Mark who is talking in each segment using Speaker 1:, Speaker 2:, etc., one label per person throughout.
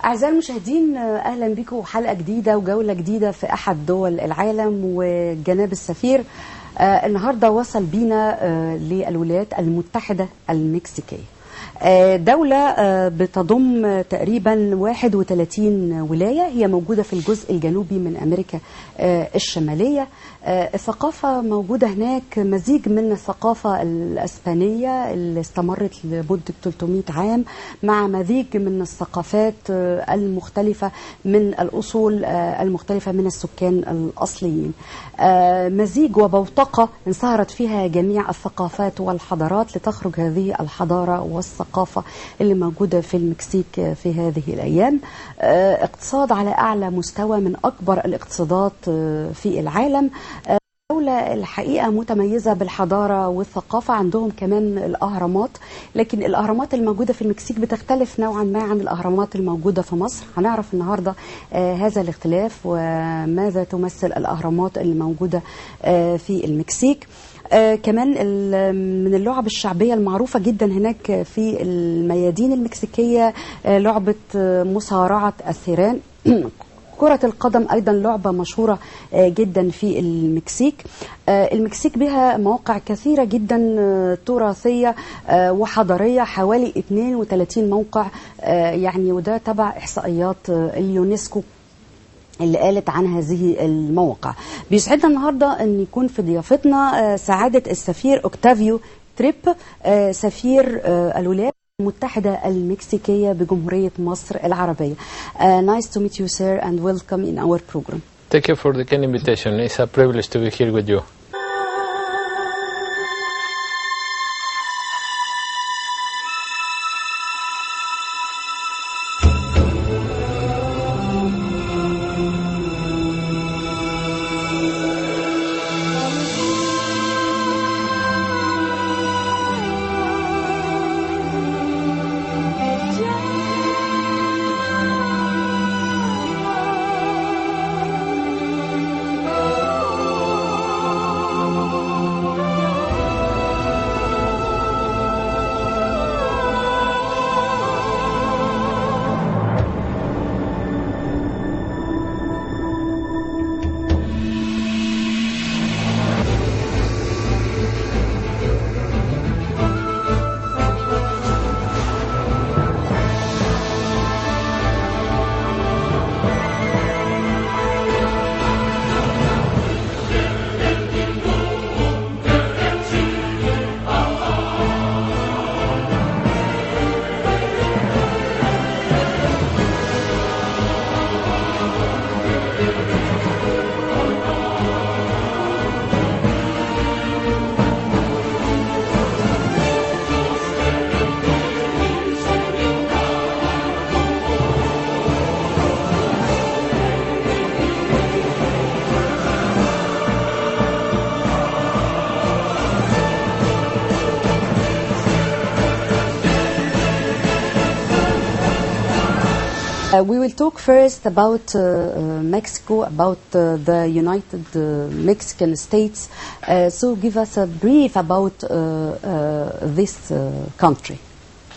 Speaker 1: أعزائي المشاهدين، أهلا بكم حلقة جديدة وجولة جديدة في أحد دول العالم. وجناب السفير النهاردة وصل بينا للولايات المتحدة المكسيكية، دولة بتضم تقريبا 31 ولاية، هي موجودة في الجزء الجنوبي من أمريكا الشمالية. الثقافة موجودة هناك مزيج من الثقافة الأسبانية اللي استمرت لمدة 300 عام مع مزيج من الثقافات المختلفة من الأصول المختلفة من السكان الأصليين، مزيج وبوتقة انصهرت فيها جميع الثقافات والحضارات لتخرج هذه الحضارة والثقافة اللي موجودة في المكسيك في هذه الأيام. اقتصاد على أعلى مستوى من أكبر الاقتصادات في العالم، دولة الحقيقة متميزة بالحضارة والثقافة. عندهم كمان الأهرامات، لكن الأهرامات الموجودة في المكسيك بتختلف نوعا ما عن الأهرامات الموجودة في مصر. هنعرف النهاردة هذا الاختلاف وماذا تمثل الأهرامات الموجودة في المكسيك. كمان من اللعب الشعبية المعروفة جدا هناك في الميادين المكسيكية لعبة مصارعة الثيران. كرة القدم أيضا لعبة مشهورة جدا في المكسيك. المكسيك بها مواقع كثيرة جدا تراثية وحضارية، حوالي 32 موقع، يعني وده تبع إحصائيات اليونسكو اللي قالت عن هذه المواقع. بيسعدنا النهاردة أن يكون في ضيافتنا سعادة السفير أوكتافيو تريب، سفير الولايات المتحدة المكسيكية بجمهورية مصر العربية. Nice to meet you, sir, and welcome in our program.
Speaker 2: Thank you for the kind invitation. It's a privilege to be here with you.
Speaker 1: We will talk first about Mexico, about the United Mexican States. So give us a brief about this country.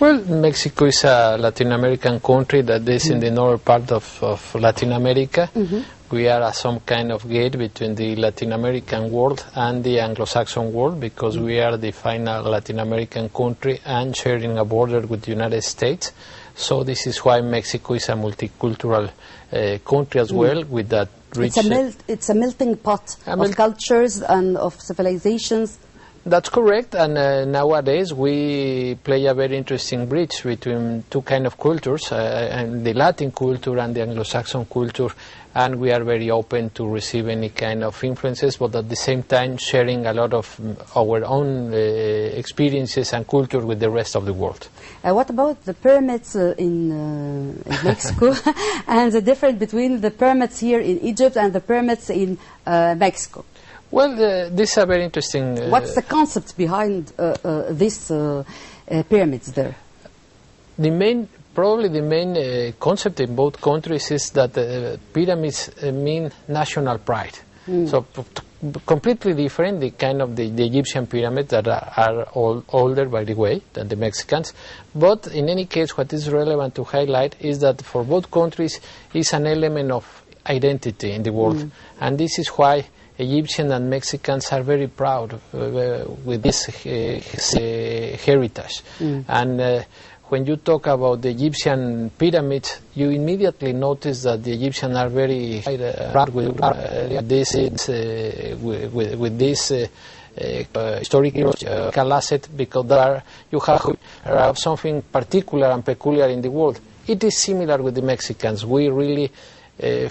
Speaker 2: Well, Mexico is a Latin American country that is in the northern part of Latin America. We are some kind of gate between the Latin American world and the Anglo-Saxon world, because we are the final Latin American country and sharing a border with the United States. So this is why Mexico is a multicultural country as well, with that rich...
Speaker 1: It's a melting pot of cultures and of civilizations.
Speaker 2: That's correct, and nowadays we play a very interesting bridge between two kind of cultures, and the Latin culture and the Anglo-Saxon culture, and we are very open to receive any kind of influences, but at the same time sharing a lot of our own experiences and culture with the rest of the world.
Speaker 1: What about the permits in Mexico and the difference between the permits here in Egypt and the permits in Mexico?
Speaker 2: Well, this is a very interesting...
Speaker 1: What's the concept behind these pyramids there?
Speaker 2: Probably the main concept in both countries is that pyramids mean national pride. So completely different, the Egyptian pyramids that are older, by the way, than the Mexicans. But in any case, what is relevant to highlight is that for both countries is an element of identity in the world. And this is why Egyptians and Mexicans are very proud with this heritage. And when you talk about the Egyptian pyramids, you immediately notice that the Egyptians are very proud with this historical asset, because there you have something particular and peculiar in the world. It is similar with the Mexicans. We really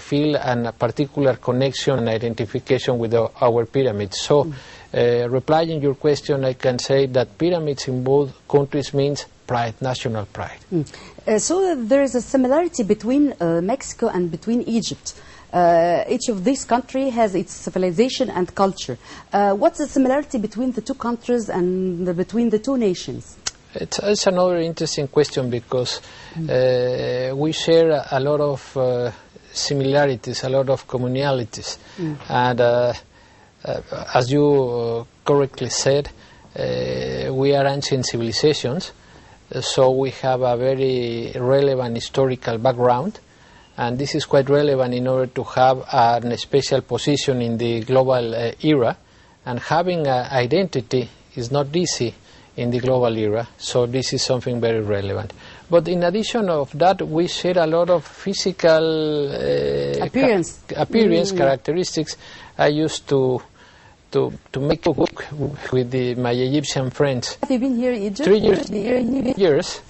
Speaker 2: feel a particular connection and identification with our pyramids. So, replying your question, I can say that pyramids in both countries means pride, national pride.
Speaker 1: So there is a similarity between Mexico and between Egypt. Each of these countries has its civilization and culture. What's the similarity between the two countries and between the two nations?
Speaker 2: It's another interesting question, because we share a lot of similarities, a lot of commonalities. And as you correctly said, we are ancient civilizations. So we have a very relevant historical background, and this is quite relevant in order to have a special position in the global era, and having an identity is not easy in the global era, so this is something very relevant. But in addition of that, we share a lot of physical appearance characteristics. I used to make a book with my Egyptian friends.
Speaker 1: Have you been here in Egypt?
Speaker 2: 3 years.
Speaker 1: 3 years.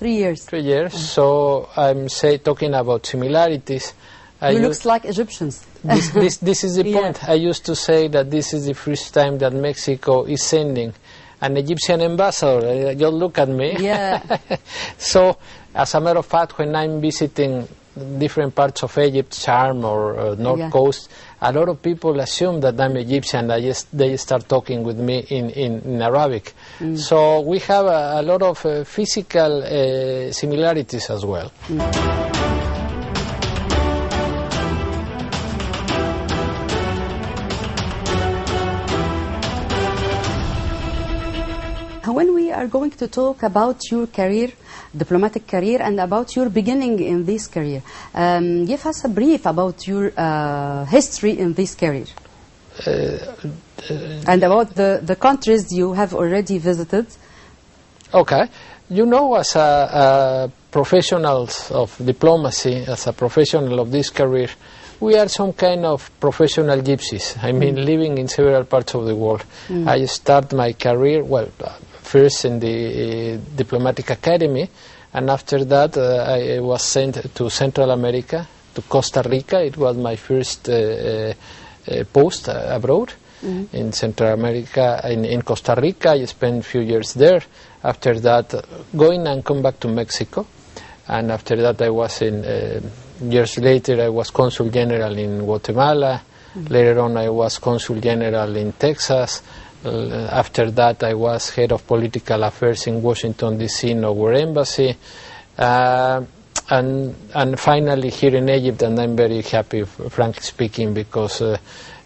Speaker 2: 3 years. So I'm talking about similarities.
Speaker 1: You look like Egyptians.
Speaker 2: This is the point. I used to say that this is the first time that Mexico is sending an Egyptian ambassador. You look at me.
Speaker 1: Yeah.
Speaker 2: So, as a matter of fact, when I'm visiting different parts of Egypt, Sharm or North Coast, a lot of people assume that I'm Egyptian. They start talking with me in Arabic. So we have a lot of physical similarities as well.
Speaker 1: When we are going to talk about your career, diplomatic career, and about your beginning in this career, give us a brief about your history in this career. And about the countries you have already visited.
Speaker 2: Okay. You know, as a professional of diplomacy, as a professional of this career, we are some kind of professional gypsies. I mean, living in several parts of the world. I start my career, first in the diplomatic academy, and after that I was sent to Central America, to Costa Rica. It was my first post abroad in Central America. In Costa Rica, I spent a few years there. After that, going and come back to Mexico, and after that I was years later I was Consul General in Guatemala. Later on I was Consul General in Texas. After that I was Head of Political Affairs in Washington, D.C. in our embassy. And finally here in Egypt, and I'm very happy, frankly speaking, because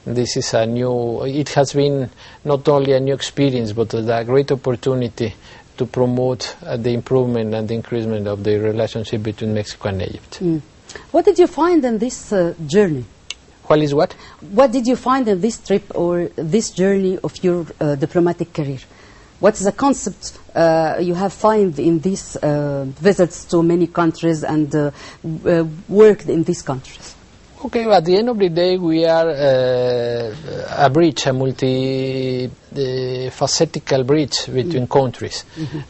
Speaker 2: this is it has been not only a new experience, but a great opportunity to promote the improvement and the increasement of the relationship between Mexico and Egypt.
Speaker 1: What did you find in this journey?
Speaker 2: What is what?
Speaker 1: What did you find in this trip or this journey of your diplomatic career? What is the concept you have found in these visits to many countries and worked in these countries?
Speaker 2: Okay, at the end of the day, we are a bridge, a multi-facetical bridge between countries.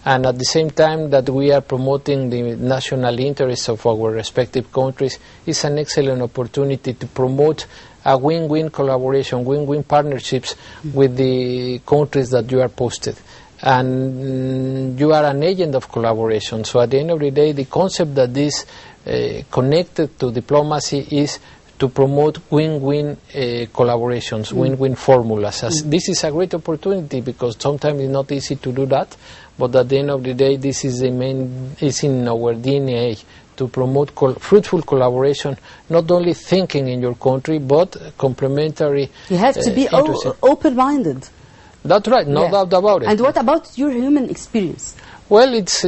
Speaker 2: And at the same time that we are promoting the national interests of our respective countries, it's an excellent opportunity to promote a win-win collaboration, win-win partnerships with the countries that you are posted. And you are an agent of collaboration. So at the end of the day, the concept that is connected to diplomacy is to promote win-win collaborations, win-win formulas. As this is a great opportunity because sometimes it's not easy to do that, but at the end of the day, this is is in our DNA to promote fruitful collaboration, not only thinking in your country, but complementary.
Speaker 1: You have to be open-minded.
Speaker 2: That's right, no doubt about it.
Speaker 1: And what about your human experience?
Speaker 2: Well, it's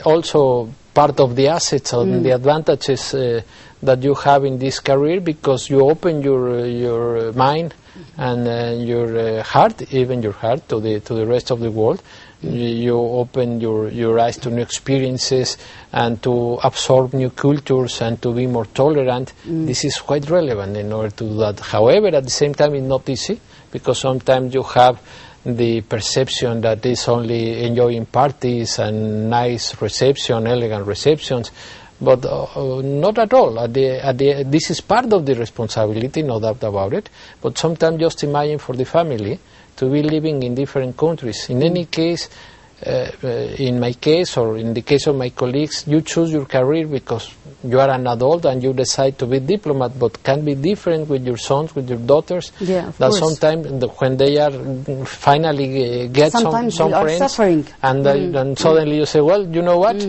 Speaker 2: also part of the assets and the advantages that you have in this career, because you open your mind and your heart, even your heart, to the rest of the world. You open your eyes to new experiences and to absorb new cultures and to be more tolerant. This is quite relevant in order to do that. However, at the same time, it's not easy, because sometimes you have the perception that is only enjoying parties and nice reception, elegant receptions, but not at all. This is part of the responsibility, no doubt about it, but sometimes just imagine for the family to be living in different countries. In any case, in my case or in the case of my colleagues, you choose your career because you are an adult and you decide to be diplomat, but can be different with your sons, with your daughters.
Speaker 1: Yeah, of
Speaker 2: that
Speaker 1: course.
Speaker 2: Sometimes when they are finally get
Speaker 1: sometimes
Speaker 2: some
Speaker 1: they
Speaker 2: friends,
Speaker 1: are suffering.
Speaker 2: and suddenly you say, well, you know what,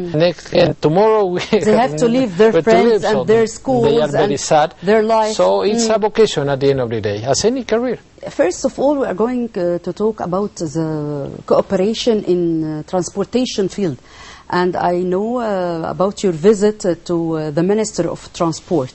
Speaker 2: tomorrow
Speaker 1: they have to leave their friends and their schools.
Speaker 2: They are very sad.
Speaker 1: Their life.
Speaker 2: So it's a vocation at the end of the day, as any career.
Speaker 1: First of all, we are going to talk about the cooperation in transportation field. And I know about your visit to the Minister of Transport.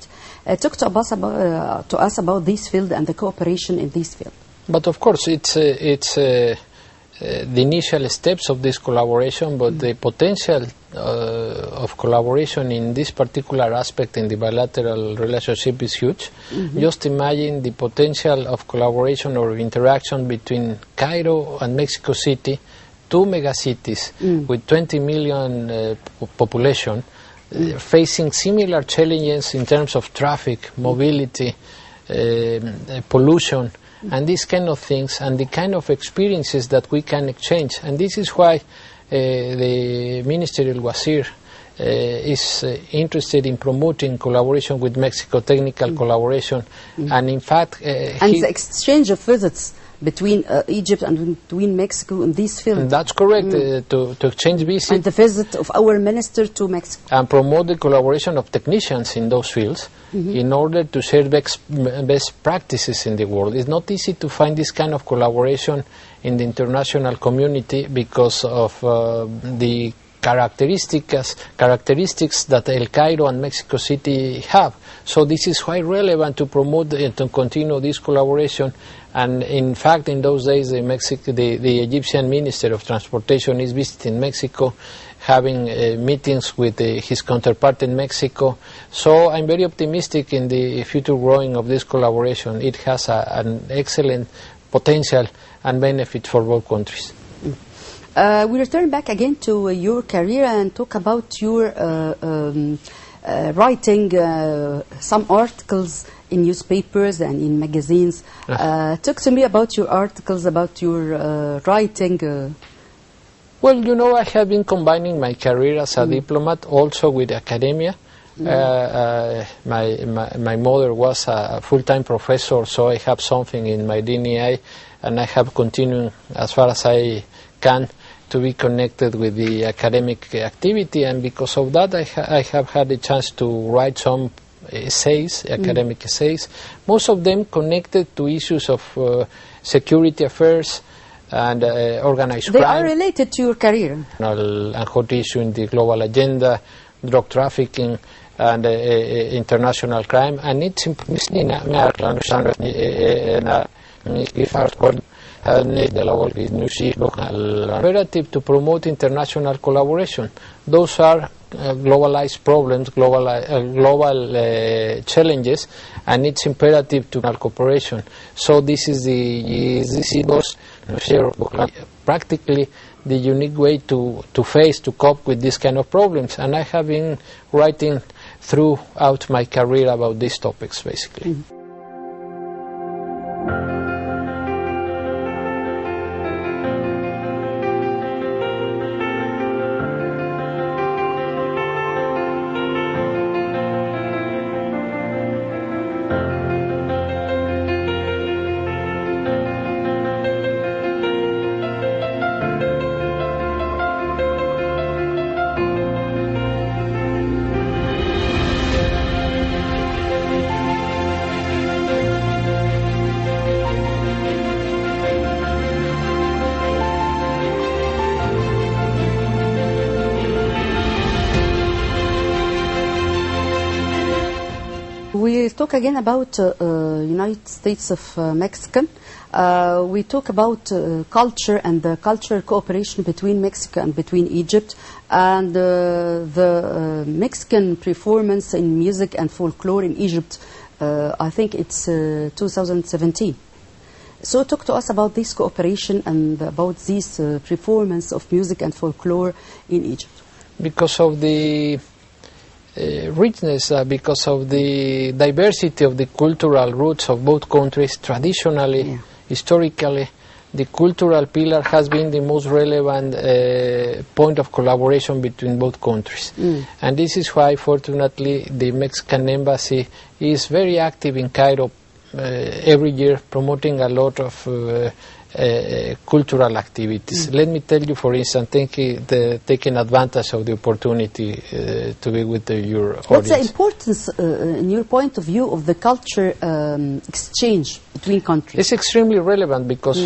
Speaker 1: Talk to us about this field and the cooperation in this field.
Speaker 2: But of course, it's the initial steps of this collaboration, but the potential of collaboration in this particular aspect in the bilateral relationship is huge. Just imagine the potential of collaboration or interaction between Cairo and Mexico City, two megacities with 20 million population, facing similar challenges in terms of traffic, mobility, pollution, and these kind of things, and the kind of experiences that we can exchange. And this is why the ministerial wazir is interested in promoting collaboration with Mexico, technical collaboration, and in fact...
Speaker 1: and the exchange of visits between Egypt and between Mexico in this field.
Speaker 2: That's correct, to exchange visits.
Speaker 1: And the visit of our minister to Mexico.
Speaker 2: And promote the collaboration of technicians in those fields in order to share best practices in the world. It's not easy to find this kind of collaboration in the international community because of the characteristics that El Cairo and Mexico City have. So this is quite relevant to promote and to continue this collaboration. And in fact, in those days, the Egyptian Minister of Transportation is visiting Mexico, having meetings with his counterpart in Mexico. So I'm very optimistic in the future growing of this collaboration. It has an excellent potential and benefit for both countries.
Speaker 1: We return back again to your career and talk about your writing some articles in newspapers and in magazines. Talk to me about your articles, about your writing.
Speaker 2: Well, you know, I have been combining my career as a diplomat also with academia. My mother was a full-time professor, so I have something in my DNA, and I have continued as far as I can to be connected with the academic activity, and because of that I have had a chance to write some essays, academic essays, most of them connected to issues of security affairs and organized crime.
Speaker 1: They are related to your career.
Speaker 2: And hot issue in the global agenda, drug trafficking and international crime, and it's imperative to promote international collaboration. Those are globalized problems, global challenges, and it's imperative to cooperation. So this is practically the unique way to cope with this kind of problems. And I have been writing throughout my career about these topics, basically.
Speaker 1: talk again about United States of Mexican. We talk about culture and the cultural cooperation between Mexico and between Egypt, and the Mexican performance in music and folklore in Egypt. I think it's 2017. So talk to us about this cooperation and about this performance of music and folklore in Egypt.
Speaker 2: Because of the richness, because of the diversity of the cultural roots of both countries, traditionally, historically, the cultural pillar has been the most relevant point of collaboration between both countries. And this is why, fortunately, the Mexican embassy is very active in Cairo every year, promoting a lot of cultural activities. Let me tell you, for instance, taking advantage of the opportunity to be with your audience.
Speaker 1: What's the importance, in your point of view, of the culture exchange between countries?
Speaker 2: It's extremely relevant because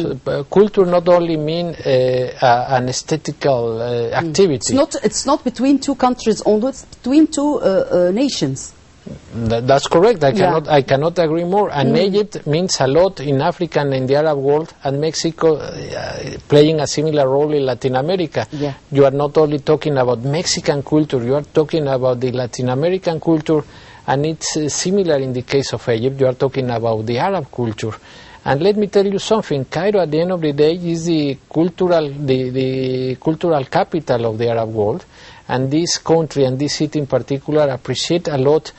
Speaker 2: culture not only means an aesthetical activity.
Speaker 1: It's not between two countries only, it's between two nations.
Speaker 2: That's correct. I cannot agree more. And Egypt means a lot in Africa and in the Arab world, and Mexico playing a similar role in Latin America.
Speaker 1: Yeah.
Speaker 2: You are not only talking about Mexican culture, you are talking about the Latin American culture, and it's similar in the case of Egypt. You are talking about the Arab culture. And let me tell you something, Cairo at the end of the day is the cultural capital of the Arab world, and this country and this city in particular appreciate a lot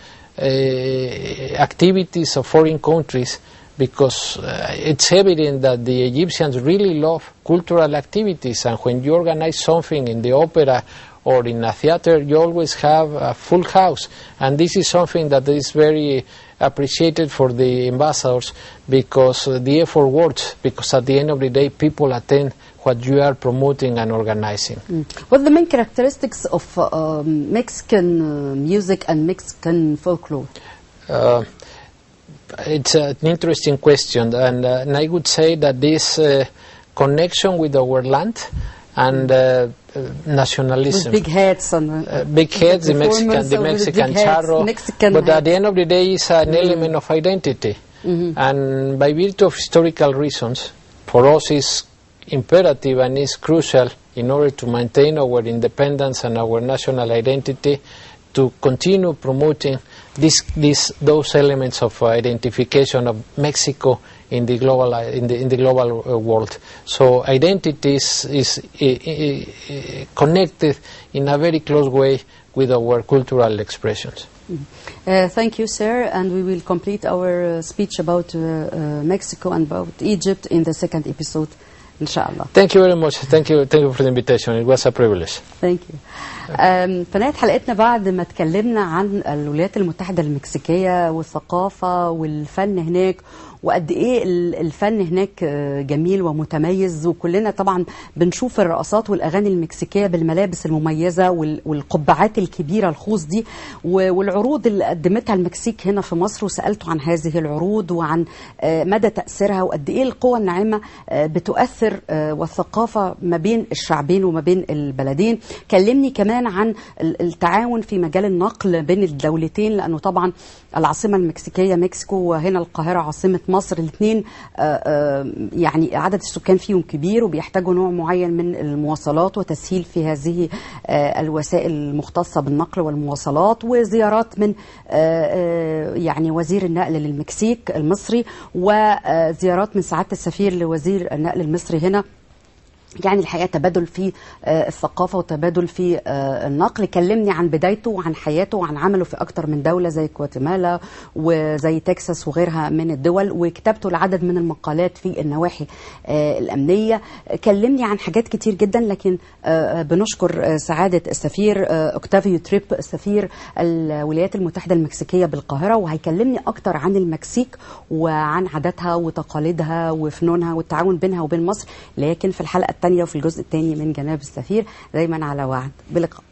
Speaker 2: activities of foreign countries, because it's evident that the Egyptians really love cultural activities, and when you organize something in the opera or in a theater, you always have a full house, and this is something that is very appreciated for the ambassadors, because the effort works, because at the end of the day people attend what you are promoting and organizing.
Speaker 1: What are the main characteristics of Mexican music and Mexican folklore?
Speaker 2: It's an interesting question, and I would say that this connection with our land and nationalism.
Speaker 1: With big heads.
Speaker 2: Big heads, the Mexican charro. But at the end of the day, it's an element of identity. And by virtue of historical reasons, for us it's imperative and is crucial in order to maintain our independence and our national identity to continue promoting those elements of identification of Mexico in the global world. So identity is connected in a very close way with our cultural expressions.
Speaker 1: Thank you, sir, and we will complete our speech about Mexico and about Egypt in the second episode. Inshallah.
Speaker 2: Thank you very much. Thank you for the invitation. It was a privilege.
Speaker 1: Thank you. في نهاية حلقتنا بعد ما اتكلمنا عن الولايات المتحدة المكسيكية والثقافة والفن هناك وقد ايه الفن هناك جميل ومتميز، وكلنا طبعا بنشوف الرقصات والاغاني المكسيكيه بالملابس المميزه والقبعات الكبيره الخوص دي والعروض اللي قدمتها المكسيك هنا في مصر، وسالته عن هذه العروض وعن مدى تاثيرها وقد ايه القوى الناعمه بتؤثر والثقافه ما بين الشعبين وما بين البلدين. كلمني كمان عن التعاون في مجال النقل بين الدولتين، لانه طبعا العاصمه المكسيكيه مكسيكو وهنا القاهره عاصمه مصر، الاثنين يعني عدد السكان فيهم كبير وبيحتاجوا نوع معين من المواصلات وتسهيل في هذه الوسائل المختصة بالنقل والمواصلات، وزيارات من يعني وزير النقل للمكسيك المصري، وزيارات من سعادة السفير لوزير النقل المصري هنا. يعني الحقيقة تبادل في الثقافة وتبادل في النقل. كلمني عن بدايته وعن حياته وعن عمله في أكتر من دولة زي جواتيمالا وزي تكساس وغيرها من الدول، وكتابته العدد من المقالات في النواحي الأمنية. كلمني عن حاجات كتير جدا، لكن بنشكر سعادة السفير أوكتافيو تريب سفير الولايات المتحدة المكسيكية بالقاهرة، وهيكلمني أكتر عن المكسيك وعن عاداتها وتقاليدها وفنونها والتعاون بينها وبين مصر، لكن في الحلقة الثانية وفي الجزء الثاني من جناب السفير. دايما على وعد، بلقاء.